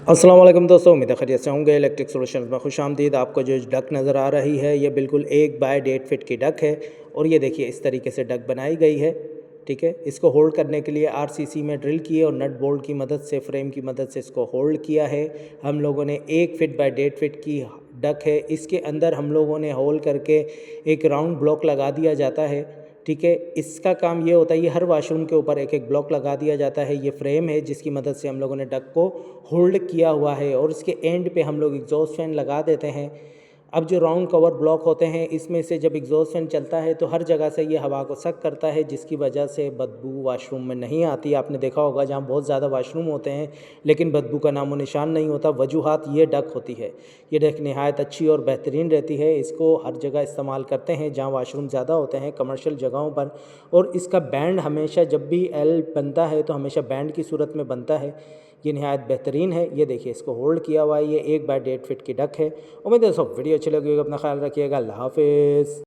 अस्सलाम वालेकुम दोस्तों, उम्मीद है खैरियत से होंगे। इलेक्ट्रिक सॉल्यूशंस में खुशामदीद। आपको जो डक नज़र आ रही है ये बिल्कुल 1 बाय 1.5 फीट की डक है और ये देखिए इस तरीके से डक बनाई गई है। ठीक है, इसको होल्ड करने के लिए आरसीसी में ड्रिल किए और नट बोल्ट की मदद से, फ्रेम की मदद से इसको होल्ड किया है। हम लोगों ने 1 फीट बाय 1.5 फीट की डक है। इसके अंदर हम लोगों ने होल करके एक राउंड ब्लॉक लगा दिया जाता है। ठीक है, इसका काम ये होता है, ये हर वाशरूम के ऊपर एक एक ब्लॉक लगा दिया जाता है। ये फ्रेम है जिसकी मदद से हम लोगों ने डक को होल्ड किया हुआ है और इसके एंड पे हम लोग एग्जॉस्ट फैन लगा देते हैं। अब जो राउंड कवर ब्लॉक होते हैं इसमें से जब एग्जॉस्ट फैन चलता है तो हर जगह से ये हवा को सक करता है, जिसकी वजह से बदबू वाशरूम में नहीं आती। आपने देखा होगा जहाँ बहुत ज़्यादा वाशरूम होते हैं लेकिन बदबू का नामो निशान नहीं होता, वजूहात ये डक होती है। ये डक नहायत अच्छी और बेहतरीन रहती है। इसको हर जगह इस्तेमाल करते हैं जहाँ वाशरूम ज़्यादा होते हैं, कमर्शियल जगहों पर। और इसका बैंड हमेशा जब भी एल बनता है तो हमेशा बैंड की सूरत में बनता है। ये नहायत बेहतरीन है। ये देखिए इसको होल्ड किया हुआ है। ये 1 बाय 1.5 फीट की डक है। उम्मीद है दोस्तों वीडियो अच्छी लगी होगी। अपना ख्याल रखिएगा। अल्लाह हाफिज़।